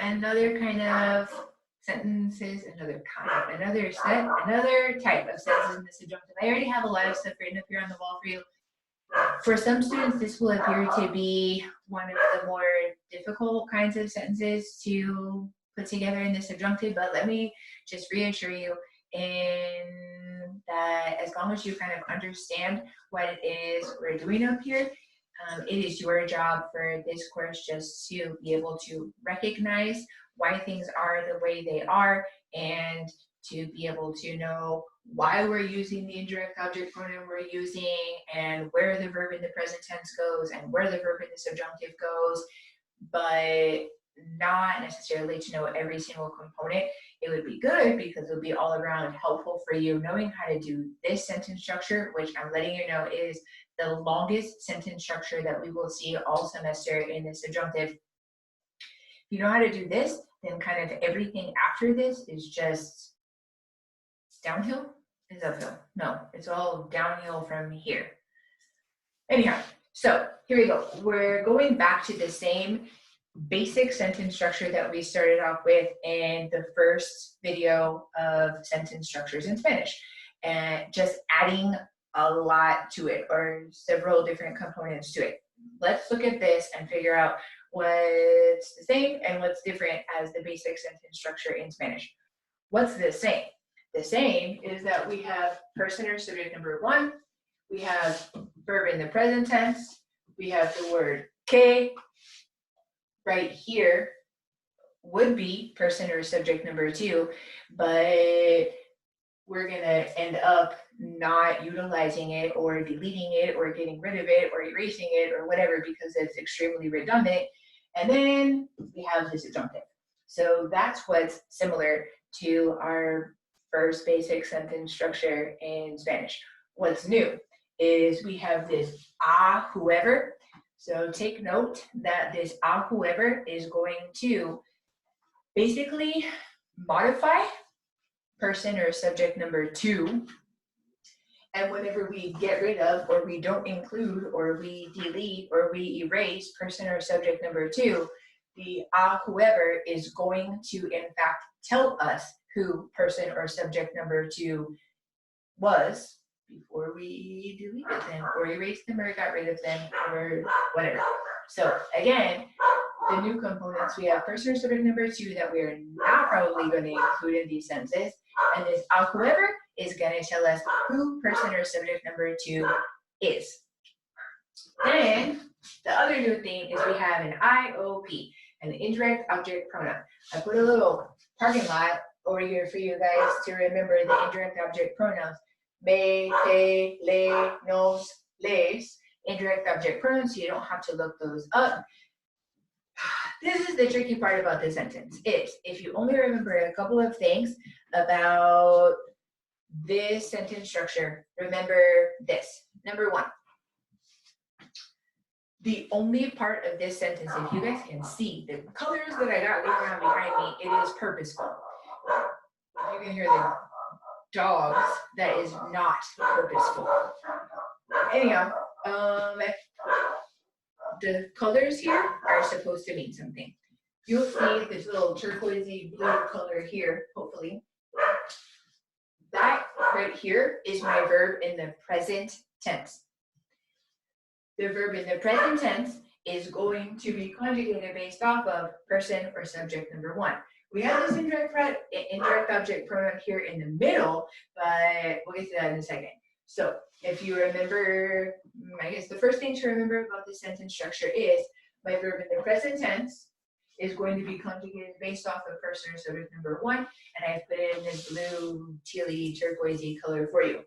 another kind of sentences, another type of sentences in the subjunctive. I already have a lot of stuff written up here on the wall for you. For some students, this will appear to be one of the more difficult kinds of sentences to put together in the subjunctive, but let me just reassure you in that as long as you kind of understand what it is we're doing up here, it is your job for this course just to be able to recognize why things are the way they are and to be able to know why we're using the indirect object pronoun we're using and where the verb in the present tense goes and where the verb in the subjunctive goes, but not necessarily to know every single component. It would be good because it would be all around helpful for you knowing how to do this sentence structure, which I'm letting you know is the longest sentence structure that we will see all semester in the subjunctive. If you know how to do this, then kind of everything after this is just downhill. Is uphill? No, it's all downhill from here. Anyhow, so here we go. We're going back to the same basic sentence structure that we started off with in the first video of sentence structures in Spanish, and just adding a lot to it, or several different components to it. Let's look at this and figure out what's the same and what's different as the basic sentence structure in Spanish. What's the same? The same is that we have person or subject number one, we have verb in the present tense, we have the word que. Right here would be person or subject number two, but we're gonna end up not utilizing it or deleting it or getting rid of it or erasing it or whatever because it's extremely redundant. And then we have the subjunctive. So that's what's similar to our first basic sentence structure in Spanish. What's new is we have this a whoever. So take note that this a whoever is going to basically modify person or subject number two. And whenever we get rid of, or we don't include, or we delete, or we erase person or subject number two, the a whoever is going to in fact tell us who person or subject number two was before we deleted them or erased them or got rid of them or whatever. So again, the new components, we have person or subject number two that we are not probably going to include in these sentences, and this a whoever is going to tell us who person or subject number two is. Then the other new thing is we have an IOP, an indirect object pronoun. I put a little parking lot over here for you guys to remember the indirect object pronouns. Me, te, le, nos, les, indirect object pronouns, so you don't have to look those up. This is the tricky part about this sentence, is if you only remember a couple of things about this sentence structure, remember this. Number one, the only part of this sentence, if you guys can see, the colors that I got going on behind me, it is purposeful. You can hear the dogs, that is not purposeful. Anyhow, the colors here are supposed to mean something. You'll see this little turquoisey blue color here, hopefully. That right here is my verb in the present tense. The verb in the present tense is going to be conjugated based off of person or subject number one. We have this indirect object pronoun here in the middle, but we'll get to that in a second. So if you remember, I guess the first thing to remember about this sentence structure is my verb in the present tense is going to be conjugated based off of person or subject number one, and I've put it in this blue, tealy, turquoisey color for you.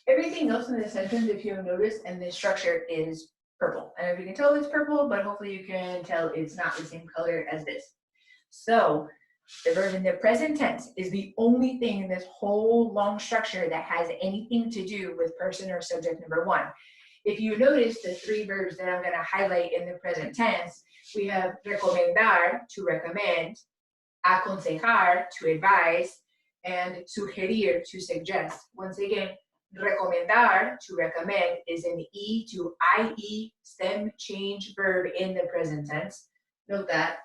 Everything else in the sentence, if you have noticed, and the structure is purple. I don't know if you can tell it's purple, but hopefully you can tell it's not the same color as this. So the verb in the present tense is the only thing in this whole long structure that has anything to do with person or subject number one. If you notice the three verbs that I'm going to highlight in the present tense, we have recomendar, to recommend, aconsejar, to advise, and sugerir, to suggest. Once again, recomendar, to recommend, is an E to IE stem change verb in the present tense. Note that.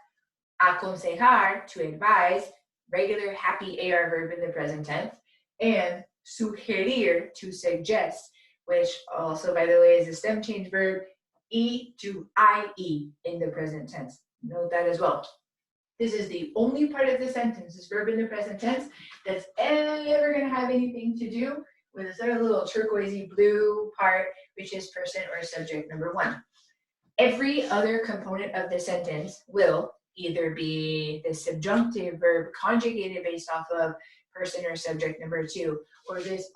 aconsejar, to advise, regular happy AR verb in the present tense, and sugerir, to suggest, which also, by the way, is a stem change verb, E to IE in the present tense. Note that as well. This is the only part of the sentence, this verb in the present tense, that's ever going to have anything to do with this other little turquoisey blue part, which is person or subject number one. Every other component of the sentence will either be the subjunctive verb conjugated based off of person or subject number two, or this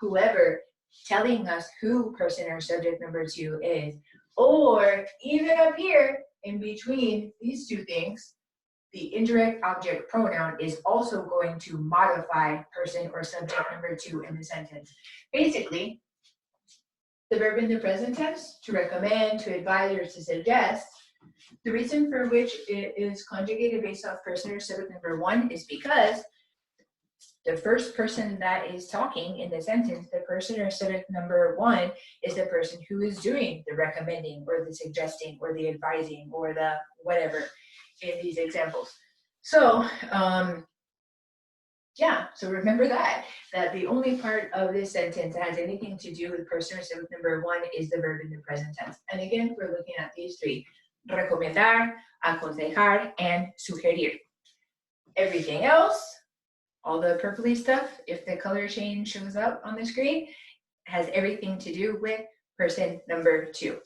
whoever telling us who person or subject number two is, or even up here in between these two things, the indirect object pronoun is also going to modify person or subject number two in the sentence. Basically, the verb in the present tense, to recommend, to advise, or to suggest, the reason for which it is conjugated based off person or subject number one is because the first person that is talking in the sentence, the person or subject number one, is the person who is doing the recommending or the suggesting or the advising or the whatever in these examples. So, so remember that the only part of this sentence that has anything to do with person or subject number one is the verb in the present tense. And again, we're looking at these three: recomendar, aconsejar, and sugerir. Everything else, all the purpley stuff, if the color change shows up on the screen, has everything to do with person number two.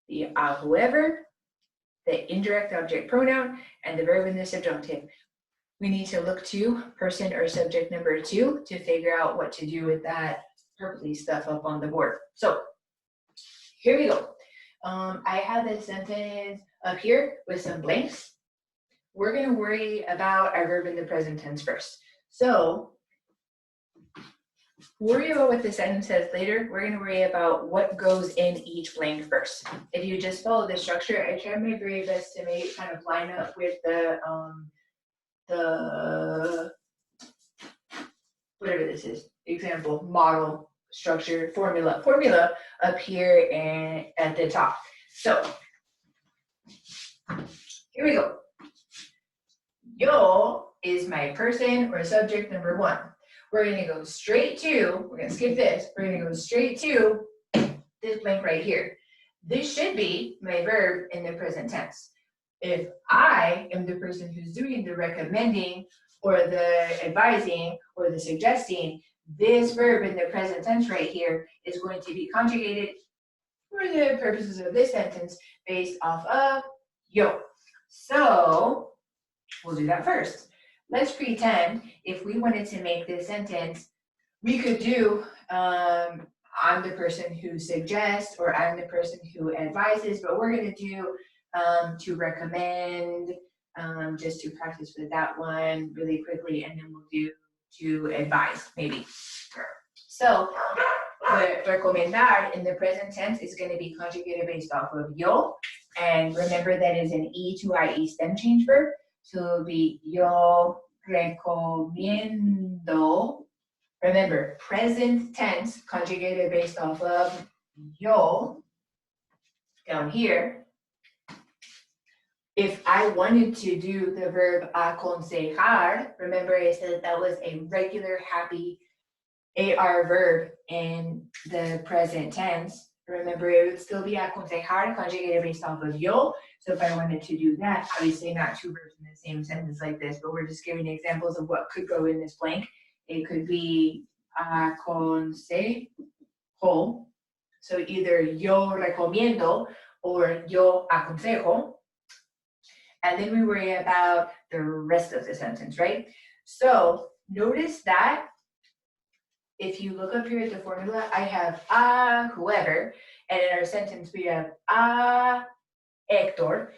The whoever, the indirect object pronoun, and the verb in the subjunctive. We need to look to person or subject number two to figure out what to do with that purpley stuff up on the board. So here we go. I have this sentence up here with some blanks. We're going to worry about our verb in the present tense first. So worry about what the sentence says later. We're going to worry about what goes in each blank first. If you just follow the structure, I tried my very best to make it kind of line up with the whatever this is, example, model, structure, formula up here and at the top. So here we go. Yo is my person or subject number one. We're going to go straight to, we're going to skip this, we're going to go straight to this blank right here. This should be my verb in the present tense. If I am the person who's doing the recommending or the advising or the suggesting, this verb in the present tense right here is going to be conjugated for the purposes of this sentence based off of yo. So we'll do that first. Let's pretend if we wanted to make this sentence, we could do I'm the person who suggests or I'm the person who advises, but we're going to do to recommend, just to practice with that one really quickly, and then we'll do to advise maybe. So the recomendar in the present tense is going to be conjugated based off of yo, and remember that is an E to IE stem change verb, so it'll be yo recomiendo. Remember, present tense conjugated based off of yo down here. If I wanted to do the verb aconsejar, remember I said that was a regular happy AR verb in the present tense. Remember, it would still be aconsejar conjugated based off of yo. So if I wanted to do that, obviously not two verbs in the same sentence like this, but we're just giving examples of what could go in this blank. It could be aconsejo. So either yo recomiendo or yo aconsejo. And then we worry about the rest of the sentence, right? So notice that if you look up here at the formula, I have whoever, and in our sentence we have Hector.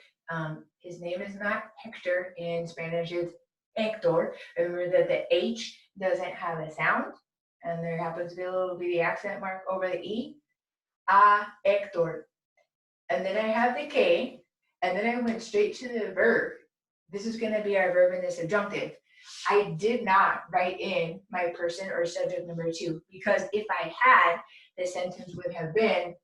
His name is not Hector in Spanish, it's Hector. Remember that the H doesn't have a sound, and there happens to be a little bitty accent mark over the E. Hector. And then I have the K. And then I went straight to the verb. This is going to be our verb in the subjunctive. I did not write in my person or subject number two, because if I had, the sentence would have been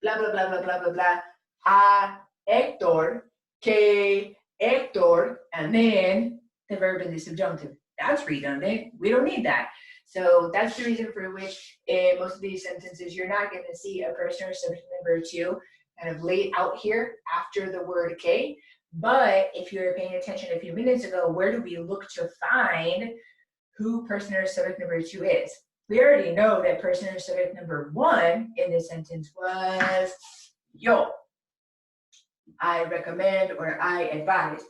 blah, blah, blah, blah, blah, blah, blah. A Hector que Héctor, and then the verb in the subjunctive. That's redundant. We don't need that. So that's the reason for which in most of these sentences, you're not going to see a person or subject number two kind of laid out here after the word K. But if you were paying attention a few minutes ago, where do we look to find who person or subject number two is? We already know that person or subject number one in this sentence was yo. I recommend or I advise.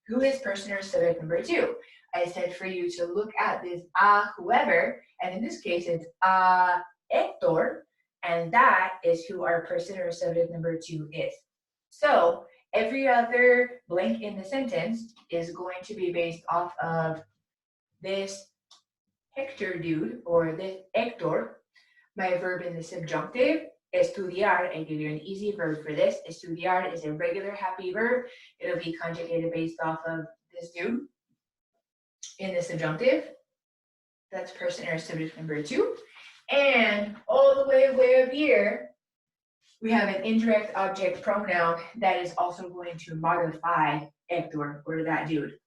Who is person or subject number two? I said for you to look at this whoever, and in this case it's Héctor, and that is who our person or subject number two is. So every other blank in the sentence is going to be based off of this Hector dude or this Héctor. My verb in the subjunctive, estudiar. I give you an easy verb for this. Estudiar is a regular happy verb. It'll be conjugated based off of this dude. In the subjunctive, that's person or subject number two. And all the way up here, we have an indirect object pronoun that is also going to modify Héctor or that dude.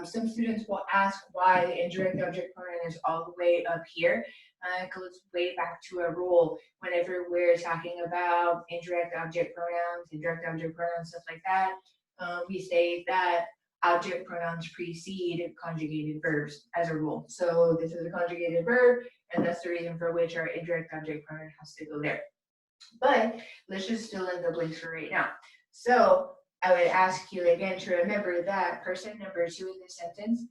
Some students will ask why the indirect object pronoun is all the way up here. It goes way back to a rule. Whenever we're talking about indirect object pronouns, stuff like that, we say that object pronouns precede conjugated verbs as a rule. So this is a conjugated verb, and that's the reason for which our indirect object pronoun has to go there. But let's just fill in the blanks for right now. So I would ask you again to remember that person number two in this sentence,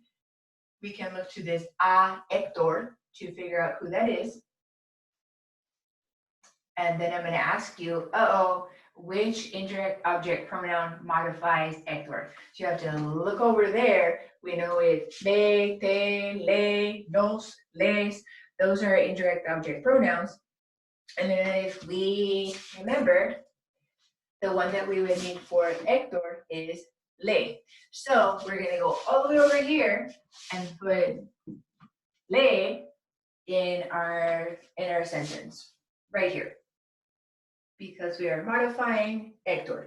we can look to this Héctor to figure out who that is. And then I'm going to ask you, which indirect object pronoun modifies Héctor? So you have to look over there. We know it's me, te, le, nos, les. Those are indirect object pronouns. And then if we remember, the one that we would need for Héctor is le. So we're going to go all the way over here and put le in our sentence right here, because we are modifying Héctor.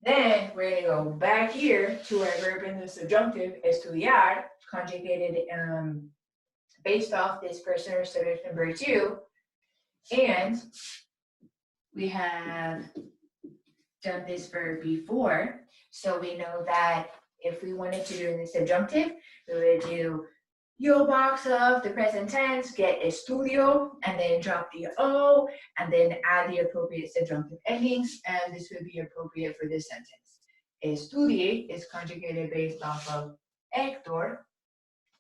Then we're going to go back here to our verb in the subjunctive, estudiar, conjugated based off this person or subject number two. And we have done this verb before, so we know that if we wanted to do in the subjunctive, we would do yo box of the present tense, get estudio, and then drop the O, and then add the appropriate subjunctive endings, and this would be appropriate for this sentence. Estudie is conjugated based off of Héctor,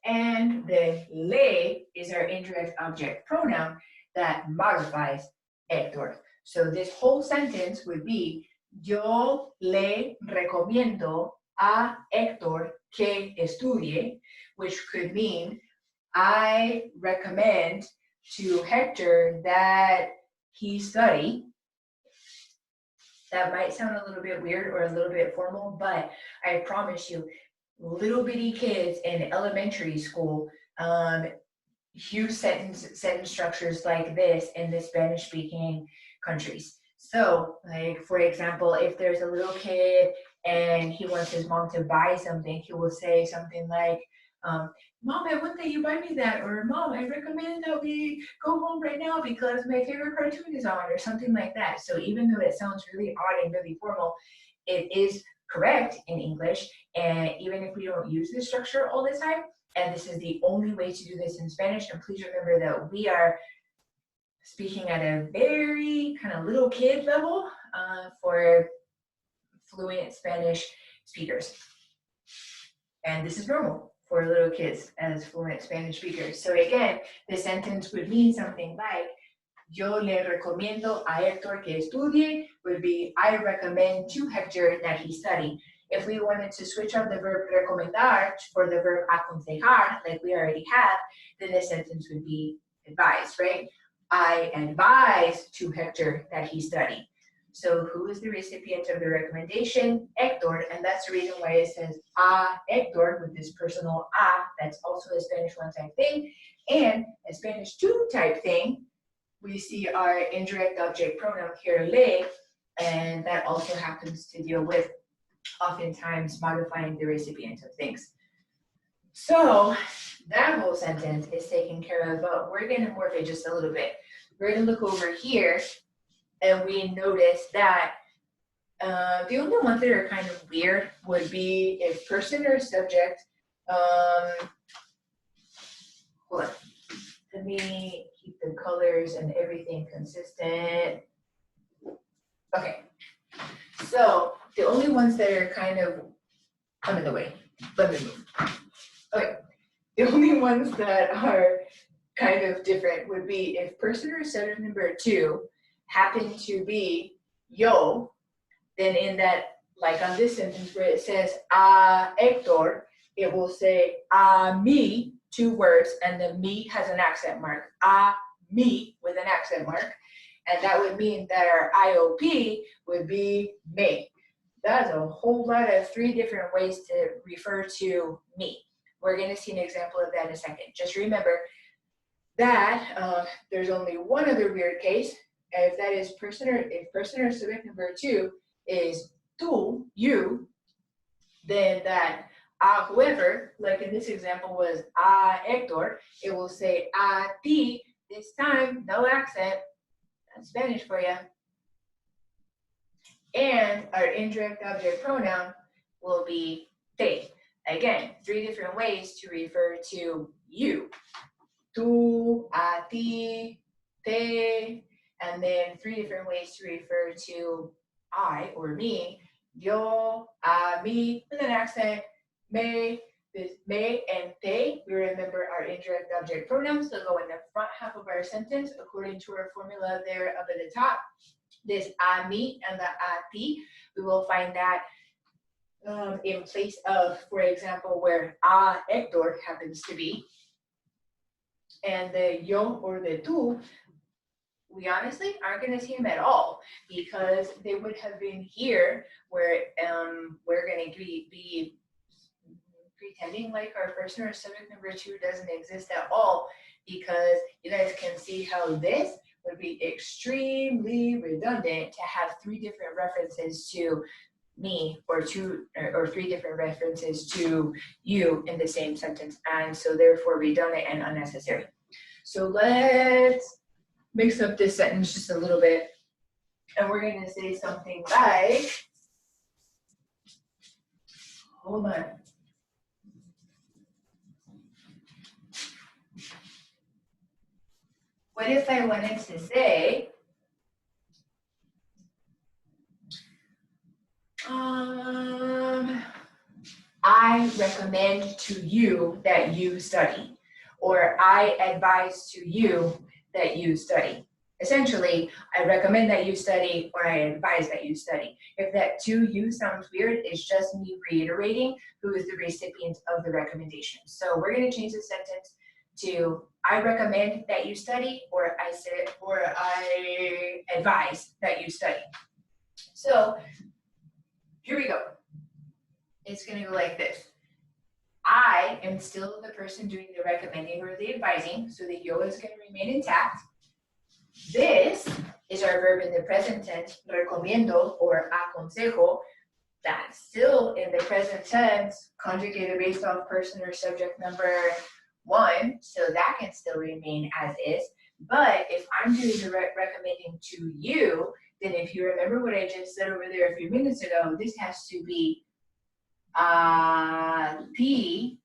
and the le is our indirect object pronoun that modifies Héctor. So this whole sentence would be, yo le recomiendo a Héctor que estudie, which could mean I recommend to Hector that he study. That might sound a little bit weird or a little bit formal, but I promise you, little bitty kids in elementary school use sentence structures like this in the Spanish-speaking countries. So, like, for example, if there's a little kid and he wants his mom to buy something, he will say something like, Mom, I want that you buy me that, or Mom, I recommend that we go home right now because my favorite cartoon is on, or something like that. So even though it sounds really odd and really formal, it is correct in English, and even if we don't use this structure all the time, and this is the only way to do this in Spanish, and please remember that we are speaking at a very kind of little kid level for fluent Spanish speakers. And this is normal for little kids as fluent Spanish speakers. So again, the sentence would mean something like, yo le recomiendo a Héctor que estudie, would be, I recommend to Hector that he study. If we wanted to switch up the verb recomendar for the verb aconsejar, like we already have, then the sentence would be advise, right? I advise to Hector that he study. So who is the recipient of the recommendation? Héctor, and that's the reason why it says a Héctor with this personal a, that's also a Spanish one type thing, and a Spanish two type thing. We see our indirect object pronoun here, le, and that also happens to deal with oftentimes modifying the recipient of things. So that whole sentence is taken care of, but we're going to morph it just a little bit. We're going to look over here, and we notice that the only ones that are kind of weird would be if person or subject. Hold on. Let me keep the colors and everything consistent. Okay. So the only ones that are kind of, I'm in the way. Let me move. Okay. The only ones that are kind of different would be if person or subject number 2 happen to be yo, then in that, like on this sentence where it says a Hector, it will say a me, 2 words, and the me has an accent mark. A me with an accent mark. And that would mean that our IOP would be me. That's a whole lot of 3 different ways to refer to me. We're going to see an example of that in a second. Just remember that there's only one other weird case. If that is person or subject number 2 is tú, you, then that whoever, like in this example was a Hector, it will say a ti, this time, no accent. That's Spanish for you. And our indirect object pronoun will be te. Again, 3 different ways to refer to you. Tú, a ti, te, and then 3 different ways to refer to I or me. Yo, a mí, with an accent, me, this me and te. We remember our indirect object pronouns. They'll go in the front half of our sentence according to our formula there up at the top. This a mí and the a ti, we will find that in place of, for example, where a Hector happens to be. And the yo or the tú, we honestly aren't going to see them at all because they would have been here where we're going to be pretending like our person or subject number 2 doesn't exist at all, because you guys can see how this would be extremely redundant to have 3 different references to me or 3 different references to you in the same sentence, and so therefore redundant and unnecessary. So let's mix up this sentence just a little bit, and we're going to say something like, hold on. What if I wanted to say, I recommend to you that you study, or I advise to you that you study. Essentially, I recommend that you study, or I advise that you study. If that to you sounds weird, it's just me reiterating who is the recipient of the recommendation. So we're going to change the sentence to I recommend that you study, or I advise that you study. So here we go. It's going to go like this. I am still the person doing the recommending or the advising, so the yo is going to remain intact. This is our verb in the present tense, recomiendo or aconsejo. That's still in the present tense, conjugated based off person or subject number 1, so that can still remain as is. But if I'm doing the recommending to you, then if you remember what I just said over there a few minutes ago, this has to be the,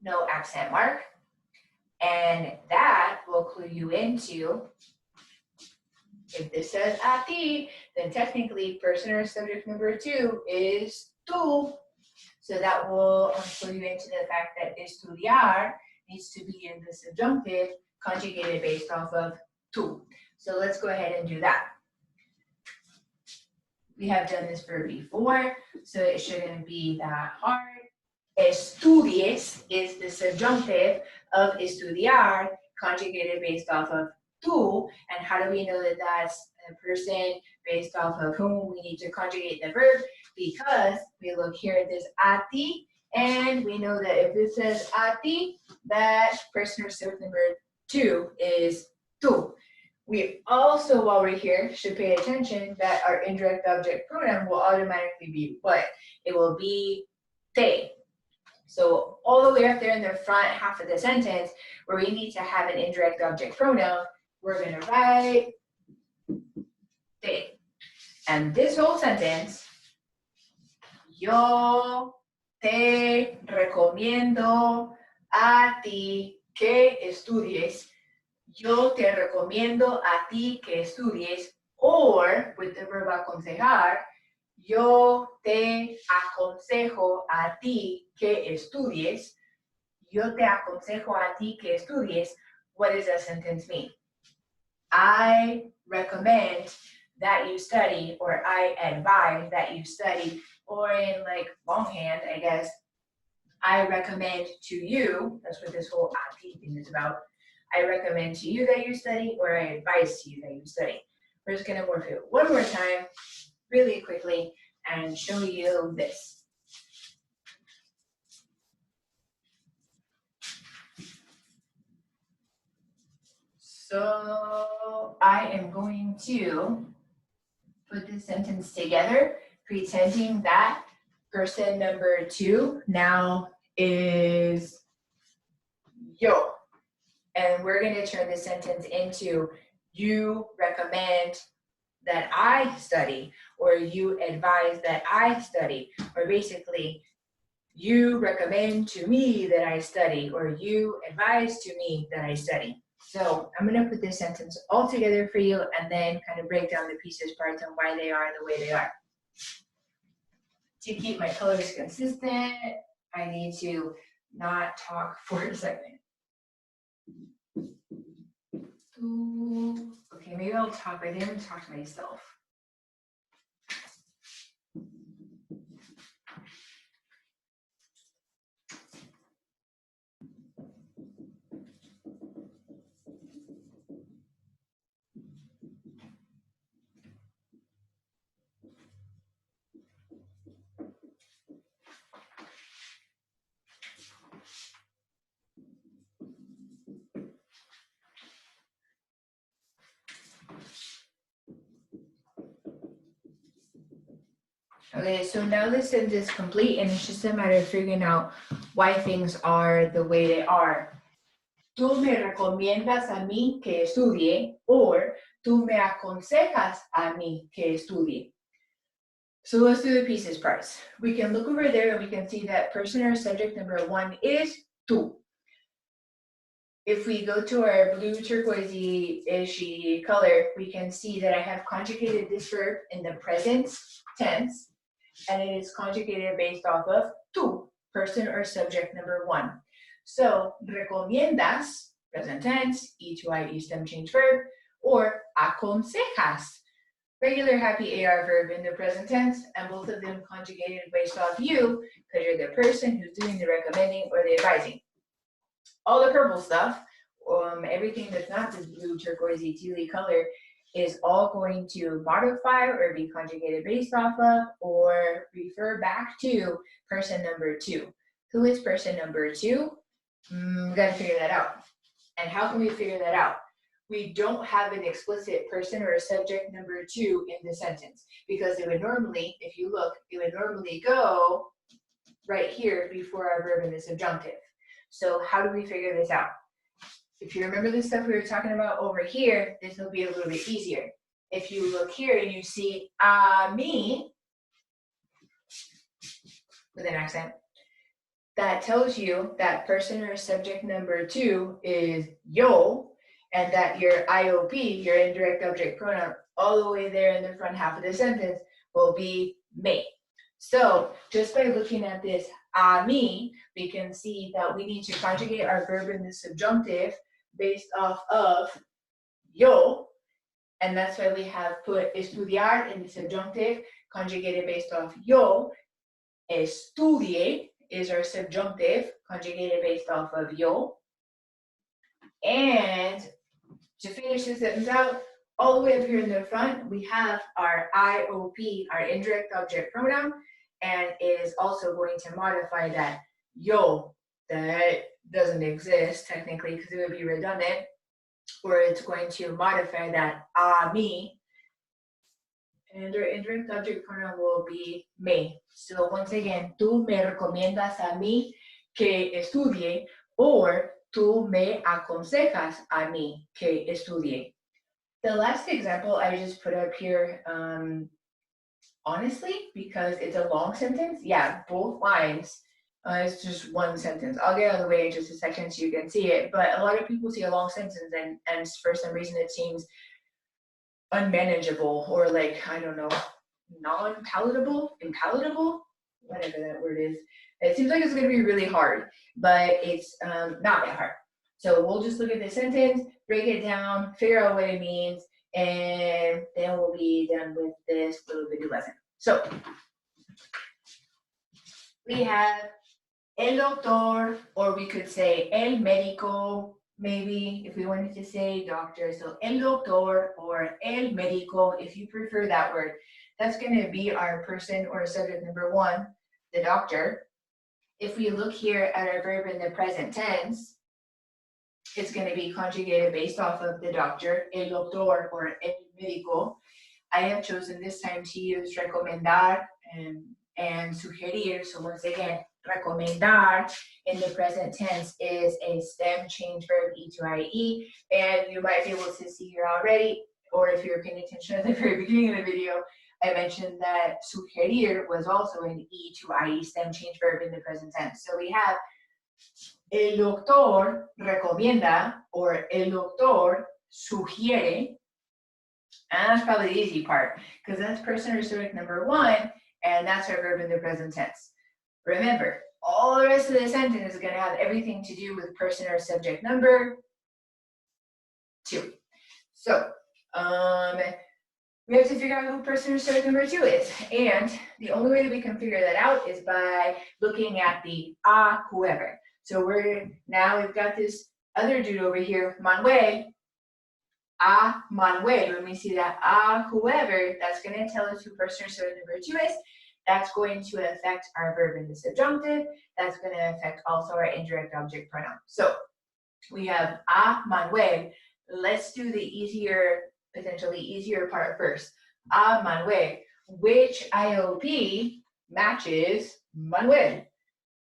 no accent mark, and that will clue you into, if this says a ti, then technically person or subject number 2 is tú. So that will clue you into the fact that estudiar needs to be in the subjunctive, conjugated based off of tú. So let's go ahead and do that. We have done this verb before, so it shouldn't be that hard. Estudies is the subjunctive of estudiar, conjugated based off of tú. And how do we know that that's a person based off of whom we need to conjugate the verb? Because we look here at this a ti, and we know that if this says a ti, that person or subject number 2 is tú. We also, while we're here, should pay attention that our indirect object pronoun will automatically be what? It will be they. So all the way up there in the front half of the sentence, where we need to have an indirect object pronoun, we're gonna write they. And this whole sentence, yo te recomiendo a ti que estudies. Yo te recomiendo a ti que estudies, or with the verb aconsejar, yo te aconsejo a ti que estudies. Yo te aconsejo a ti que estudies. What does that sentence mean? I recommend that you study, or I advise that you study, or in like longhand, I guess, I recommend to you, that's what this whole a ti thing is about. I recommend to you that you study, or I advise to you that you study. We're just gonna morph it one more time, really quickly, and show you this. So I am going to put this sentence together, pretending that person number 2 now is yo. And we're going to turn this sentence into you recommend that I study, or you advise that I study, or basically you recommend to me that I study, or you advise to me that I study. So I'm going to put this sentence all together for you and then kind of break down the pieces, parts, and why they are the way they are. To keep my colors consistent, I need to not talk for a second. Okay, maybe I'll talk, but I didn't talk to myself. Okay, so now this sentence is complete, and it's just a matter of figuring out why things are the way they are. Tú me recomiendas a mí que estudie, or tú me aconsejas a mí que estudie. So let's do the pieces parts. We can look over there and we can see that person or subject number 1 is tú. If we go to our blue turquoisey-ishy color, we can see that I have conjugated this verb in the present tense, and it is conjugated based off of tú, person or subject number 1. So, recomiendas, present tense, E2I, E stem change verb, or aconsejas, regular happy AR verb in the present tense, and both of them conjugated based off you, because you're the person who's doing the recommending or the advising. All the purple stuff, everything that's not this blue turquoisey tealy color, is all going to modify or be conjugated based off of or refer back to person number 2. Who is person number 2? We gotta figure that out. And how can we figure that out? We don't have an explicit person or a subject number 2 in the sentence, because it would normally, if you look, it would normally go right here before our verb in the subjunctive. So how do we figure this out? If you remember the stuff we were talking about over here, this will be a little bit easier. If you look here and you see a mí with an accent, that tells you that person or subject number 2 is yo, and that your IOP, your indirect object pronoun, all the way there in the front half of the sentence will be me. So just by looking at this a mí, we can see that we need to conjugate our verb in the subjunctive based off of yo, and that's why we have put estudiar in the subjunctive, conjugated based off yo. Estudie is our subjunctive, conjugated based off of yo. And to finish this sentence out, all the way up here in the front, we have our IOP, our indirect object pronoun, and it is also going to modify that yo that doesn't exist technically because it would be redundant. or it's going to modify that a mí, and our indirect object pronoun will be me. So once again, tú me recomiendas a mí que estudie, or tú me aconsejas a mí que estudie. The last example I just put up here, honestly, because it's a long sentence. Yeah, both lines. It's just one sentence. I'll get out of the way in just a second so you can see it. But a lot of people see a long sentence and for some reason it seems unmanageable, or like, I don't know, non-palatable, impalatable, whatever that word is. It seems like it's going to be really hard, but it's not that hard. So we'll just look at the sentence, break it down, figure out what it means, and then we'll be done with this little bitty lesson. So we have el doctor, or we could say el médico, maybe if we wanted to say doctor. So el doctor or el médico, if you prefer that word. That's going to be our person or subject number one, the doctor. If we look here at our verb in the present tense, it's going to be conjugated based off of the doctor, el doctor or el médico. I have chosen this time to use recomendar and sugerir. So once again, recomendar in the present tense is a stem change verb, E to IE, and you might be able to see here already, or if you're paying attention at the very beginning of the video, I mentioned that sugerir was also an E to IE stem change verb in the present tense. So we have el doctor recomienda, or el doctor sugiere, and that's probably the easy part, because that's person or subject number one, and that's our verb in the present tense. Remember, all the rest of the sentence is going to have everything to do with person or subject number two. So, we have to figure out who person or subject number two is. And the only way that we can figure that out is by looking at the whoever. So we've got this other dude over here, Manuel. Manuel, when we see that whoever, that's going to tell us who person or subject number two is. That's going to affect our verb in the subjunctive. That's going to affect also our indirect object pronoun. So we have Manuel. Let's do the potentially easier part first. Manuel. Which IOP matches Manuel?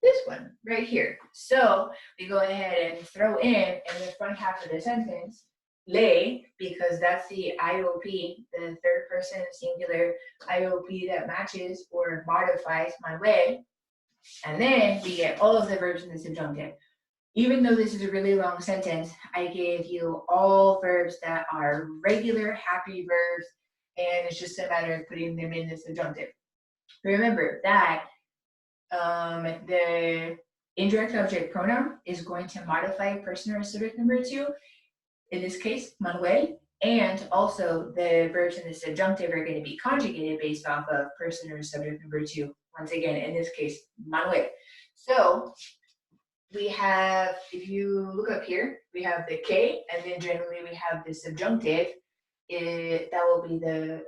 This one right here. So we go ahead and throw in the front half of the sentence, le, because that's the IOP, the third person singular IOP that matches or modifies Manuel. And then we get all of the verbs in the subjunctive. Even though this is a really long sentence, I gave you all verbs that are regular, happy verbs, and it's just a matter of putting them in the subjunctive. Remember that the indirect object pronoun is going to modify person or subject number two, in this case, Manuel, and also the verbs in the subjunctive are going to be conjugated based off of person or subject number two. Once again, in this case, Manuel. So we have, if you look up here, we have the K, and then generally we have the subjunctive. That will be the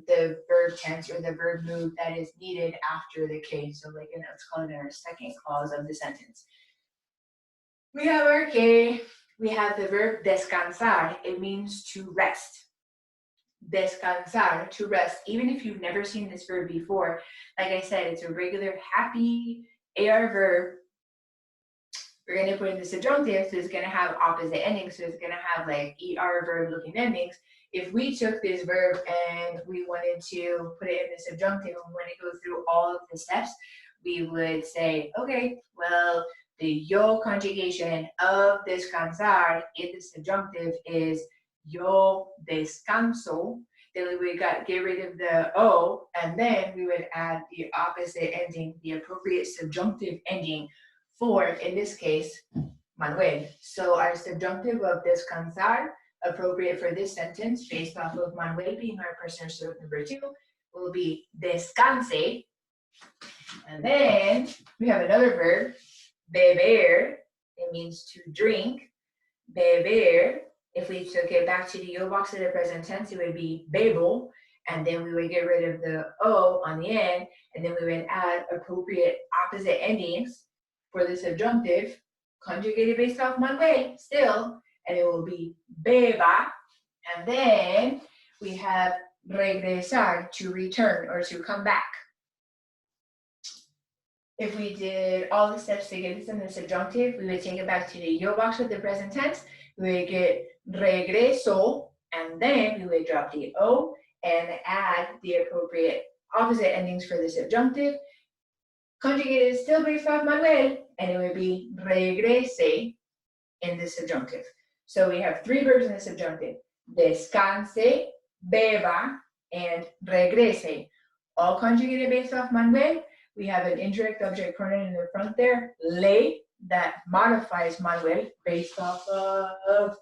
verb tense or the verb mood that is needed after the K. So like, let's call it our second clause of the sentence. We have our K. We have the verb descansar. It means to rest. Descansar, to rest. Even if you've never seen this verb before, like I said, it's a regular happy AR verb. We're going to put in the subjunctive, so it's going to have opposite endings. So it's going to have like ER verb looking endings. If we took this verb and we wanted to put it in the subjunctive and we want to go through all of the steps, we would say, okay, well, the yo conjugation of descansar in the subjunctive is yo descanso. Then we would get rid of the O, and then we would add the opposite ending, the appropriate subjunctive ending for, in this case, Manuel. So our subjunctive of descansar, appropriate for this sentence, based off of Manuel being our person or subject number two, will be descanse. And then we have another verb, beber. It means to drink. Beber. If we took it back to the yo box of the present tense, it would be bebo. And then we would get rid of the O on the end, and then we would add appropriate opposite endings for the subjunctive, conjugated based off Manuel still, and it will be beba. And then we have regresar, to return or to come back. If we did all the steps to get this in the subjunctive, we would take it back to the yo box with the present tense. We would get regreso, and then we would drop the O and add the appropriate opposite endings for the subjunctive. Conjugated is still based off Manuel, and it would be regrese in the subjunctive. So we have three verbs in the subjunctive: descanse, beba, and regrese. All conjugated based off Manuel. We have an indirect object pronoun in the front there, le, that modifies Manuel based off of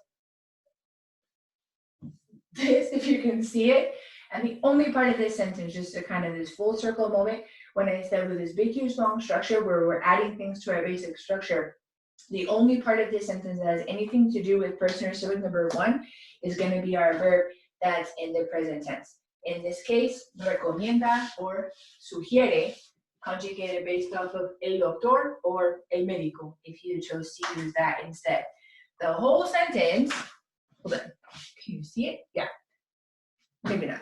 this, if you can see it. And the only part of this sentence, just to kind of this full circle moment, when I said with this big, huge, long structure where we're adding things to our basic structure, the only part of this sentence that has anything to do with person or subject number one is going to be our verb that's in the present tense. In this case, recomienda or sugiere, conjugated based off of el doctor or el médico, if you chose to use that instead. The whole sentence, hold on, can you see it? Yeah, maybe not.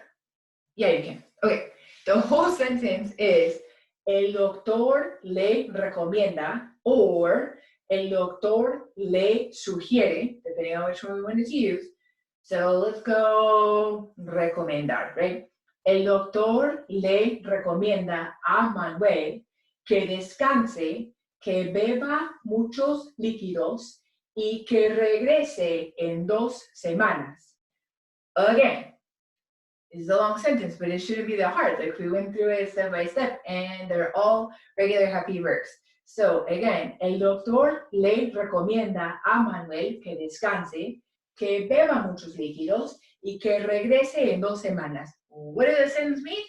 Yeah, you can. Okay, the whole sentence is el doctor le recomienda or el doctor le sugiere, depending on which one we wanted to use. So let's go recomendar, right? El doctor le recomienda a Manuel que descanse, que beba muchos líquidos y que regrese en 2 semanas. Again, it's a long sentence, but it shouldn't be that hard. Like we went through it step by step, and they're all regular happy verbs. So again, el doctor le recomienda a Manuel que descanse, que beba muchos líquidos y que regrese en 2 semanas. What does the sentence mean?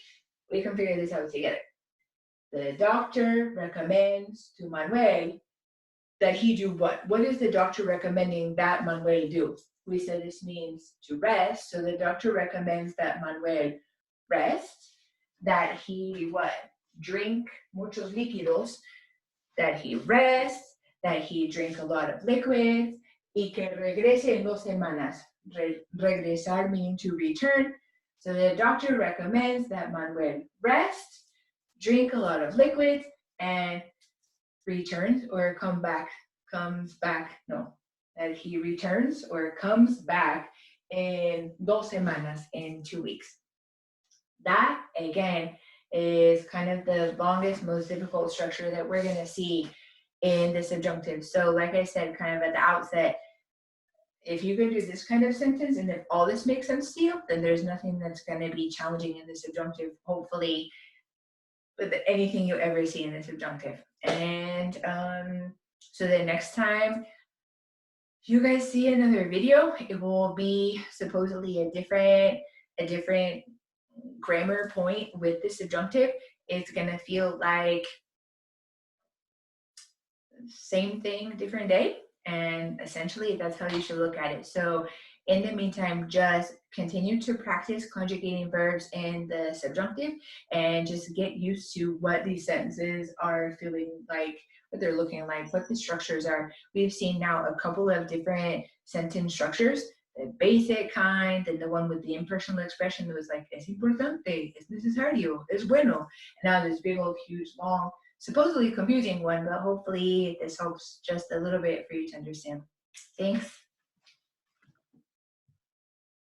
We can figure this out together. The doctor recommends to Manuel that he do what? What is the doctor recommending that Manuel do? We said this means to rest, so the doctor recommends that Manuel rest, that he what? Drink muchos líquidos, that he rest, that he drink a lot of liquids, y que regrese en 2 semanas. Regresar meaning to return. So the doctor recommends that Manuel rest, drink a lot of liquids, and returns or that he returns or comes back in 2 semanas, in 2 weeks. That, again, is kind of the longest, most difficult structure that we're going to see in the subjunctive. So like I said, kind of at the outset, if you can do this kind of sentence and if all this makes sense to you, then there's nothing that's going to be challenging in the subjunctive, hopefully, with anything you ever see in the subjunctive. And so the next time you guys see another video, it will be supposedly a different grammar point with the subjunctive. It's gonna feel like same thing, different day, and essentially that's how you should look at it. So in the meantime, just continue to practice conjugating verbs in the subjunctive and just get used to what these sentences are feeling like, what they're looking like, what the structures are. We've seen now a couple of different sentence structures, the basic kind and the one with the impersonal expression that was like, es importante, es necesario, es bueno. And now this big old huge long, supposedly confusing one, but hopefully this helps just a little bit for you to understand. Thanks.